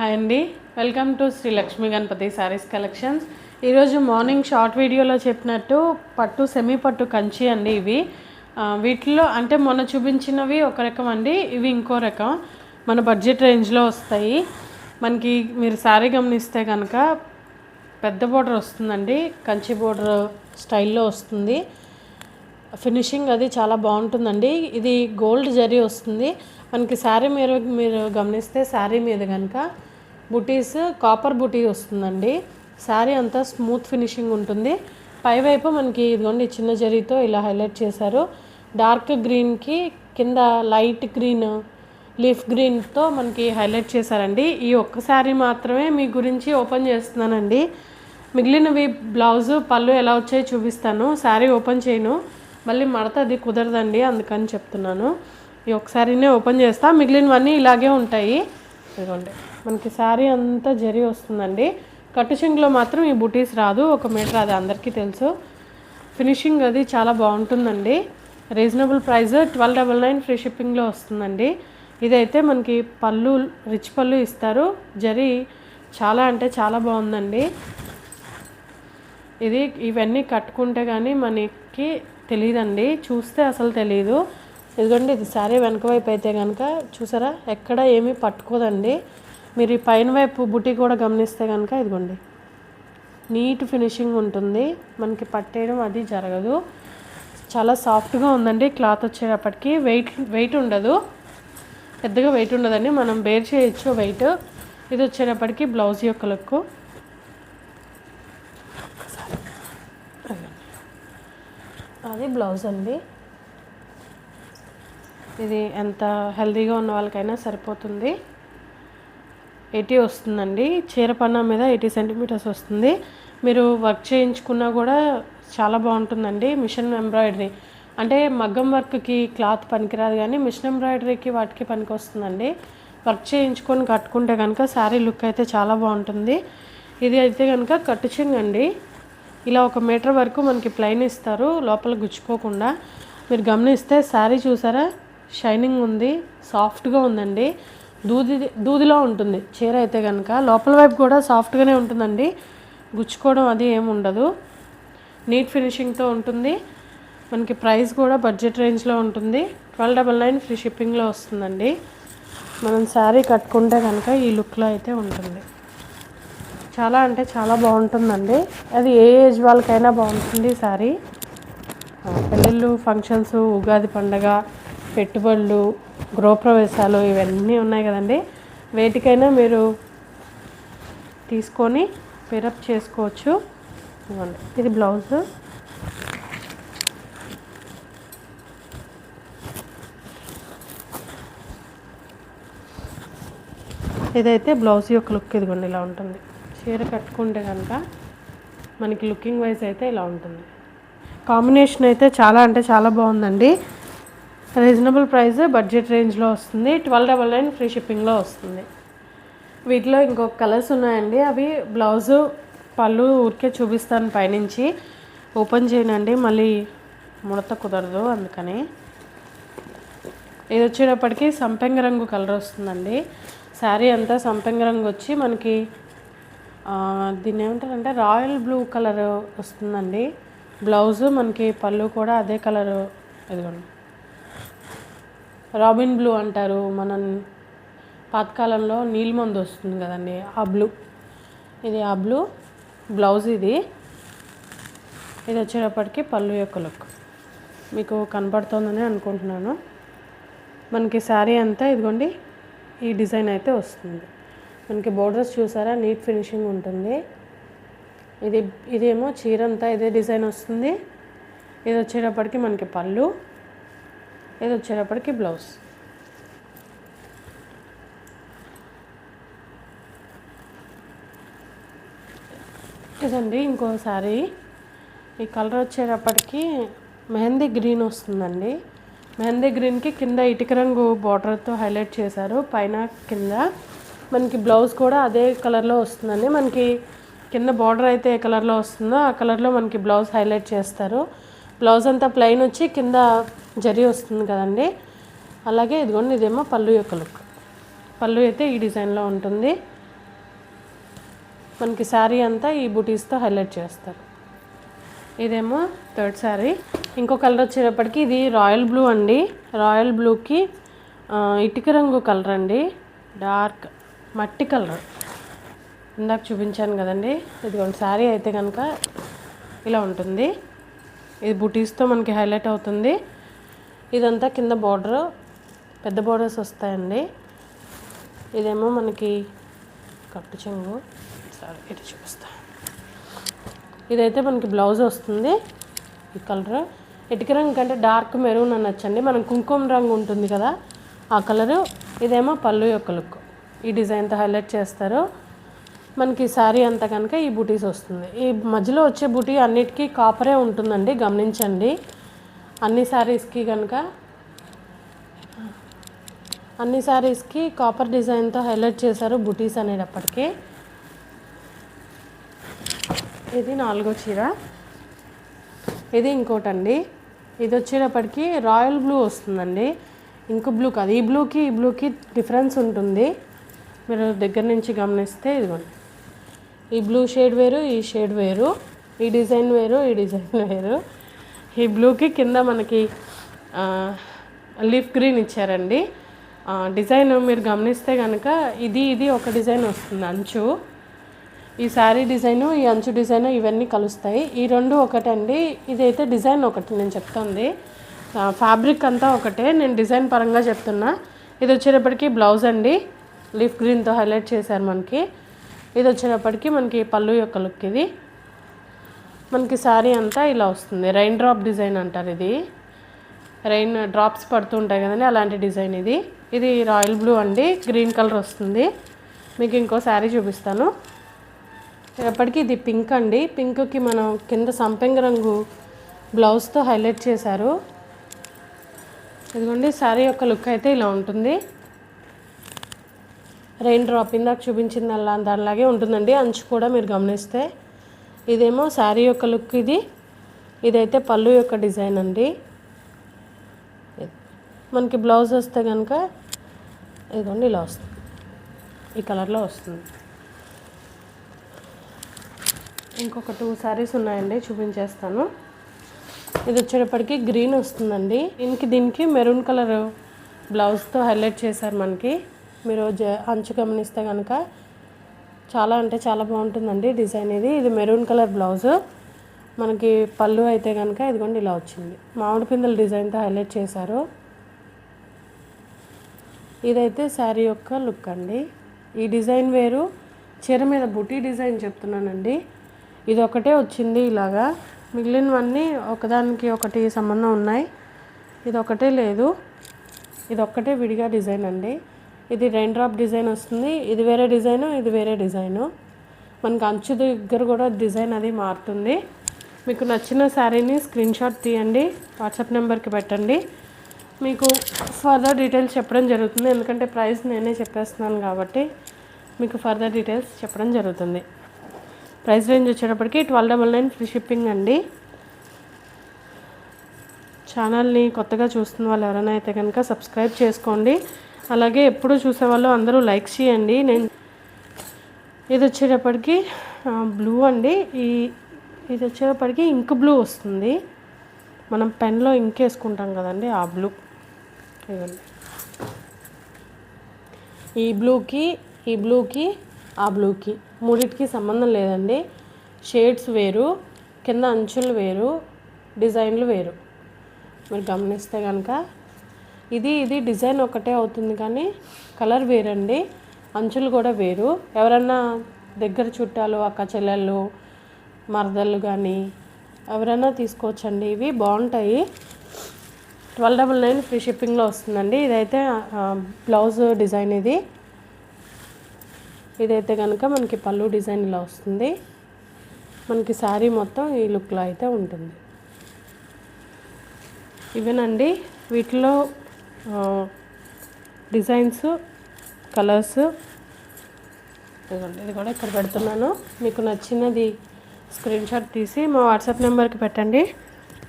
Hi అండి, welcome to Shri Lakshmi Ganapathi sarees collections. ఈరోజు morning short వీడియోలో చెప్పినట్టు పట్టు సెమీ పట్టు కంచి అండి. ఇవి వీటిలో అంటే మొన్న చూపించినవి ఒక రకం అండి, ఇవి ఇంకో రకం. మన బడ్జెట్ రేంజ్లో వస్తాయి. మనకి మీరు శారీ గమనిస్తే కనుక పెద్ద బోర్డర్ వస్తుందండి, కంచి బోర్డర్ స్టైల్లో వస్తుంది. ఫినిషింగ్ అది చాలా బాగుంటుందండి. ఇది గోల్డ్ జరీ వస్తుంది మనకి. శారీ మీరు గమనిస్తే శారీ మీద కనుక బుటీస్ కాపర్ బుటీ వస్తుందండి. శారీ అంతా స్మూత్ ఫినిషింగ్ ఉంటుంది. పైవైపు మనకి ఇదిగోండి చిన్న జరీతో ఇలా హైలైట్ చేశారు. డార్క్ గ్రీన్కి కింద లైట్ గ్రీన్ లీఫ్ గ్రీన్తో మనకి హైలైట్ చేశారండి. ఈ ఒక్క శారీ మాత్రమే మీ గురించి ఓపెన్ చేస్తున్నానండి. మిగిలినవి బ్లౌజు పళ్ళు ఎలా వచ్చాయో చూపిస్తాను. శారీ ఓపెన్ చేయను, మళ్ళీ మడత అది కుదరదండి, అందుకని చెప్తున్నాను. ఈ ఒకసారినే ఓపెన్ చేస్తా, మిగిలినవన్నీ ఇలాగే ఉంటాయి. ఇదిగోండి మనకి శారీ అంతా జరీ వస్తుందండి. కట్టు చెంగులో మాత్రం ఈ బుటీస్ రాదు, 1 మీటర్, అది అందరికీ తెలుసు. ఫినిషింగ్ అది చాలా బాగుంటుందండి. రీజనబుల్ ప్రైస్ 1299 ఫ్రీ షిప్పింగ్లో వస్తుందండి. ఇదైతే మనకి పళ్ళు రిచ్ పళ్ళు ఇస్తారు. జరీ చాలా అంటే చాలా బాగుందండి. ఇవన్నీ కట్టుకుంటే కానీ మనకి తెలియదండి, చూస్తే అసలు తెలియదు. ఇదిగోండి ఇది శారీ వెనక వైపు అయితే కనుక చూసారా ఎక్కడ ఏమీ పట్టుకోదండి. మీరు ఈ పైన వైపు బుటీ కూడా గమనిస్తే కనుక ఇదిగోండి నీట్ ఫినిషింగ్ ఉంటుంది, మనకి పట్టేయడం అది జరగదు. చాలా సాఫ్ట్గా ఉందండి. క్లాత్ వచ్చేటప్పటికి వెయిట్ ఉండదు, పెద్దగా వెయిట్ ఉండదండి, మనం బేర్ చేయొచ్చు వెయిట్. ఇది వచ్చేటప్పటికి బ్లౌజ్ యొక్క లుక్. అది బ్లౌజ్ అండి. ఇది ఎంత హెల్తీగా ఉన్న వాళ్ళకైనా సరిపోతుంది. 80 వస్తుందండి. చీర పన్నా మీద 80 సెంటీమీటర్స్ వస్తుంది. మీరు వర్క్ చేయించుకున్నా కూడా చాలా బాగుంటుందండి. మిషన్ ఎంబ్రాయిడరీ అంటే మగ్గం వర్క్కి క్లాత్ పనికిరాదు, కానీ మిషన్ ఎంబ్రాయిడరీకి వాటికి పనికి వస్తుందండి. వర్క్ చేయించుకొని కట్టుకుంటే కనుక శారీ లుక్ అయితే చాలా బాగుంటుంది. ఇది అయితే కనుక కట్టు చెంగు అండి. ఇలా 1 మీటర్ వరకు మనకి ప్లెయిన్ ఇస్తారు, లోపల గుచ్చుకోకుండా. మీరు గమనిస్తే శారీ చూసారా షైనింగ్ ఉంది, సాఫ్ట్గా ఉందండి. దూదిలో ఉంటుంది చీర అయితే కనుక. లోపల వైపు కూడా సాఫ్ట్గానే ఉంటుందండి, గుచ్చుకోవడం అది ఏమి ఉండదు. నీట్ ఫినిషింగ్తో ఉంటుంది. మనకి ప్రైస్ కూడా బడ్జెట్ రేంజ్లో ఉంటుంది. 1299 ఫ్రీ షిప్పింగ్లో వస్తుందండి. మనం శారీ కట్టుకుంటే కనుక ఈ లుక్లో అయితే ఉంటుంది. చాలా అంటే చాలా బాగుంటుందండి. అది ఏ ఏజ్ వాళ్ళకైనా బాగుంటుంది శారీ. పెళ్ళిళ్ళు, ఫంక్షన్స్, ఉగాది పండగ, పెట్టుబడులు, గృహప్రవేశాలు ఇవన్నీ ఉన్నాయి కదండి, వేటికైనా మీరు తీసుకొని పేరప్ చేసుకోవచ్చు. ఇది బ్లౌజ్. ఇదైతే బ్లౌజ్ యొక్క లుక్. ఇదిగోండి ఇలా ఉంటుంది. చీర కట్టుకుంటే కనుక మనకి లుకింగ్ వైజ్ అయితే ఇలా ఉంటుంది. కాంబినేషన్ అయితే చాలా అంటే చాలా బాగుందండి. రీజనబుల్ ప్రైస్, బడ్జెట్ రేంజ్లో వస్తుంది. 1299 ఫ్రీ షిప్పింగ్లో వస్తుంది. వీటిలో ఇంకొక కలర్స్ ఉన్నాయండి. అవి బ్లౌజు పళ్ళు ఊరికే చూపిస్తాను, పైనుంచి ఓపెన్ చేయనండి, మళ్ళీ ముడత కుదరదు, అందుకని. ఇది వచ్చేటప్పటికి సంపెంగ రంగు కలర్ వస్తుందండి. శారీ అంతా సంపెంగ రంగు వచ్చి మనకి దీన్ని ఏమంటారంటే రాయల్ బ్లూ కలర్ వస్తుందండి. బ్లౌజు మనకి పళ్ళు కూడా అదే కలరు. ఇదిగోండి రాబిన్ బ్లూ అంటారు, మనం పాతకాలంలో నీలిమందు వస్తుంది కదండి, ఆ బ్లూ. ఇది ఆ బ్లూ బ్లౌజ్. ఇది వచ్చేటప్పటికి పళ్ళు యొక్క లుక్ మీకు కనపడుతుందని అనుకుంటున్నాను. మనకి శారీ అంతా ఇదిగోండి ఈ డిజైన్ అయితే వస్తుంది. మనకి బోర్డర్స్ చూసారా నీట్ ఫినిషింగ్ ఉంటుంది. ఇదేమో చీర అంతా ఇదే డిజైన్ వస్తుంది. ఇది వచ్చేటప్పటికి మనకి పళ్ళు, ఇది వచ్చేటప్పటికి బ్లౌజ్. ఇదండి ఇంకో శారీ. ఈ కలర్ వచ్చేటప్పటికి మెహందీ గ్రీన్ వస్తుందండి. మెహందీ గ్రీన్కి కింద ఇటుక రంగు బార్డర్తో హైలైట్ చేశారు, పైన కింద. మనకి బ్లౌజ్ కూడా అదే కలర్లో వస్తుందండి. మనకి కింద బార్డర్ అయితే ఏ కలర్లో వస్తుందో ఆ కలర్లో మనకి బ్లౌజ్ హైలైట్ చేస్తారు. బ్లౌజ్ అంతా ప్లెయిన్ వచ్చి కింద జరీ వస్తుంది కదండి. అలాగే ఇదిగోండి ఇదేమో పళ్ళు యొక్క లుక్. పళ్ళు అయితే ఈ డిజైన్లో ఉంటుంది. మనకి శారీ అంతా ఈ బుటీస్తో హైలైట్ చేస్తారు. ఇదేమో థర్డ్ శారీ. ఇంకో కలర్ వచ్చేటప్పటికి ఇది రాయల్ బ్లూ అండి. రాయల్ బ్లూకి ఇటుక రంగు కలర్ అండి, డార్క్ మట్టి కలర్ ఇందాక చూపించాను కదండి. ఇదిగోండి శారీ అయితే కనుక ఇలా ఉంటుంది. ఇది బుటీస్తో మనకి హైలైట్ అవుతుంది. ఇదంతా కింద బార్డర్, పెద్ద బార్డర్స్ వస్తాయండి. ఇదేమో మనకి కట్టు చెంగు, సరే ఇటు చూపిస్తా. ఇదైతే మనకి బ్లౌజ్ వస్తుంది. ఈ కలర్ ఇటుక రంగు కంటే డార్క్ మెరూన్ అనొచ్చండి. మనం కుంకుమ రంగు ఉంటుంది కదా ఆ కలరు. ఇదేమో పళ్ళు యొక్క లుక్, ఈ డిజైన్తో హైలైట్ చేస్తారు. మనకి శారీ అంతా కనుక ఈ బుటీస్ వస్తుంది. ఈ మధ్యలో వచ్చే బుటీ అన్నిటికీ కాపరే ఉంటుందండి, గమనించండి. అన్ని శారీస్కి కాపర్ డిజైన్తో హైలైట్ చేశారు బుటీస్ అనేటప్పటికీ. ఇది 4వ చీర. ఇది ఇంకోటండి. ఇది వచ్చేటప్పటికి రాయల్ బ్లూ వస్తుందండి, ఇంకో బ్లూ కాదు. ఈ బ్లూకి డిఫరెన్స్ ఉంటుంది. మీరు దగ్గర నుంచి గమనిస్తే ఇదిగోండి, ఈ బ్లూ షేడ్ వేరు, ఈ షేడ్ వేరు, ఈ డిజైన్ వేరు, ఈ డిజైన్ వేరు. ఈ బ్లూకి కింద మనకి లీఫ్ గ్రీన్ ఇచ్చారండి. డిజైన్ మీరు గమనిస్తే కనుక ఇది ఒక డిజైన్ వస్తుంది అంచు. ఈ శారీ డిజైను, ఈ అంచు డిజైను ఇవన్నీ కలుస్తాయి. ఈ రెండు ఒకటే అండి. ఇదైతే డిజైన్ ఒకటి నేను చెప్తుంది, ఫ్యాబ్రిక్ అంతా ఒకటే, నేను డిజైన్ పరంగా చెప్తున్నా. ఇది వచ్చేటప్పటికి బ్లౌజ్ అండి, లీఫ్ గ్రీన్తో హైలైట్ చేశారు మనకి. ఇది వచ్చేటప్పటికి మనకి పళ్ళు యొక్క లుక్. ఇది మనకి శారీ అంతా ఇలా వస్తుంది. రెయిన్ డ్రాప్ డిజైన్ అంటారు. ఇది రెయిన్ డ్రాప్స్ పడుతూ ఉంటాయి కదండి, అలాంటి డిజైన్ ఇది. ఇది రాయల్ బ్లూ అండి, గ్రీన్ కలర్ వస్తుంది. మీకు ఇంకో శారీ చూపిస్తాను. ఎప్పటికీ ఇది పింక్ అండి. పింక్కి మనం కింద సంపెంగ రంగు బ్లౌజ్తో హైలైట్ చేశారు. ఇదిగోండి శారీ యొక్క లుక్ అయితే ఇలా ఉంటుంది. రెయిన్ డ్రాప్ ఇందాక చూపించింది దానిలాగే ఉంటుందండి. అంచు కూడా మీరు గమనిస్తే ఇదేమో శారీ యొక్క లుక్. ఇదైతే పళ్ళు యొక్క డిజైన్ అండి. మనకి బ్లౌజ్ వస్తే కనుక ఇదిగోండి ఇలా వస్తుంది, ఈ కలర్లో వస్తుంది. ఇంకొక 2 శారీస్ ఉన్నాయండి, చూపించేస్తాను. ఇది వచ్చేటప్పటికి గ్రీన్ వస్తుందండి. దీనికి మెరూన్ కలర్ బ్లౌజ్తో హైలైట్ చేశారు మనకి. మీరు అంచు గమనిస్తే కనుక చాలా అంటే చాలా బాగుంటుందండి డిజైన్. ఇది మెరూన్ కలర్ బ్లౌజ్. మనకి పళ్ళు అయితే కనుక ఇదిగోండి ఇలా వచ్చింది, మామిడి పిందెల డిజైన్తో హైలైట్ చేశారు. ఇదైతే శారీ యొక్క లుక్ అండి. ఈ డిజైన్ వేరు, చీర మీద బుటీ డిజైన్ చెప్తున్నానండి. ఇది ఒకటే వచ్చింది ఇలాగా, మిగిలినవన్నీ ఒకదానికి ఒకటి సంబంధం ఉన్నాయి. ఇది ఒకటే లేదు, ఇది ఒక్కటే విడిగా డిజైన్ అండి. ఇది రెయిన్ డ్రాప్ డిజైన్ వస్తుంది. ఇది వేరే డిజైను, ఇది వేరే డిజైను. మనకి అంచు దగ్గర కూడా డిజైన్ అది మారుతుంది. మీకు నచ్చిన శారీని స్క్రీన్ షాట్ తీయండి, వాట్సాప్ నెంబర్కి పెట్టండి. మీకు ఫర్దర్ డీటెయిల్స్ చెప్పడం జరుగుతుంది. ఎందుకంటే ప్రైస్ నేనే చెప్పేస్తున్నాను కాబట్టి మీకు ఫర్దర్ డీటెయిల్స్ చెప్పడం జరుగుతుంది. ప్రైస్ రేంజ్ వచ్చేటప్పటికి 1299 ఫ్రీ షిప్పింగ్ అండి. ఛానల్ని కొత్తగా చూస్తున్న వాళ్ళు ఎవరైనా అయితే కనుక సబ్స్క్రైబ్ చేసుకోండి. అలాగే ఎప్పుడు చూసేవాళ్ళు అందరూ లైక్ చేయండి. ఇది వచ్చేటప్పటికి బ్లూ అండి. ఇది వచ్చేటప్పటికి ఇంక్ బ్లూ వస్తుంది. మనం పెన్లో ఇంక్ వేసుకుంటాం కదండి, ఆ బ్లూ. ఇవ్వండి, ఈ బ్లూకి ఆ బ్లూకి మూడింటికి సంబంధం లేదండి. షేడ్స్ వేరు, కింద అంచులు వేరు, డిజైన్లు వేరు. మీరు గమనిస్తే కనుక ఇది డిజైన్ ఒకటే అవుతుంది కానీ కలర్ వేరండి, అంచులు కూడా వేరు. ఎవరన్నా దగ్గర చుట్టాలు, అక్క చెల్లెళ్ళు, మరదళ్ళు కానీ ఎవరైనా తీసుకోవచ్చండి. ఇవి బాగుంటాయి. 1299 ఫ్రీ షిప్పింగ్లో వస్తుందండి. ఇదైతే బ్లౌజ్ డిజైన్. ఇదైతే కనుక మనకి పళ్ళు డిజైన్ ఇలా వస్తుంది. మనకి శారీ మొత్తం ఈ లుక్లో అయితే ఉంటుంది. ఇవేనండి వీటిలో డిజైన్స్, కలర్స్. ఇది కూడా ఇక్కడ పెడుతున్నాను. మీకు నచ్చినది స్క్రీన్ షాట్ తీసి మా వాట్సాప్ నెంబర్కి పెట్టండి,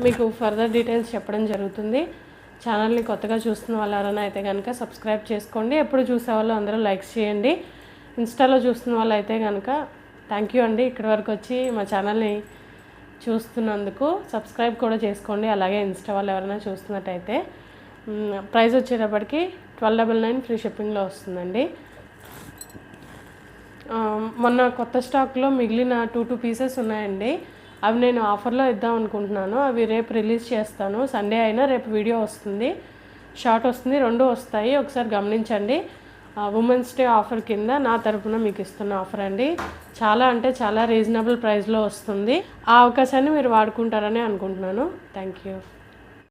మీకు ఫర్దర్ డీటెయిల్స్ చెప్పడం జరుగుతుంది. ఛానల్ని కొత్తగా చూస్తున్న వాళ్ళు ఎవరైనా అయితే కనుక సబ్స్క్రైబ్ చేసుకోండి. ఎప్పుడు చూసేవాళ్ళు అందరూ లైక్స్ చేయండి. ఇన్స్టాలో చూస్తున్న వాళ్ళు అయితే కనుక థ్యాంక్ యూ అండి. ఇక్కడి వరకు వచ్చి మా ఛానల్ని చూస్తున్నందుకు సబ్స్క్రైబ్ కూడా చేసుకోండి. అలాగే ఇన్స్టా వాళ్ళు ఎవరైనా చూస్తున్నట్టయితే. ప్రైస్ వచ్చేటప్పటికి 1299 ఫ్రీ షిప్పింగ్లో వస్తుందండి. మొన్న కొత్త స్టాక్లో మిగిలిన 2 పీసెస్ ఉన్నాయండి. అవి నేను ఆఫర్లో ఇద్దాం అనుకుంటున్నాను. అవి రేపు రిలీజ్ చేస్తాను. సండే అయినా రేపు వీడియో వస్తుంది, షార్ట్ వస్తుంది, 2 వస్తాయి. ఒకసారి గమనించండి. ఉమెన్స్ డే ఆఫర్ కింద నా తరపున మీకు ఇస్తున్న ఆఫర్ అండి. చాలా అంటే చాలా రీజనబుల్ ప్రైస్లో వస్తుంది. ఆ అవకాశాన్ని మీరు వాడుకుంటారని అనుకుంటున్నాను. Thank you.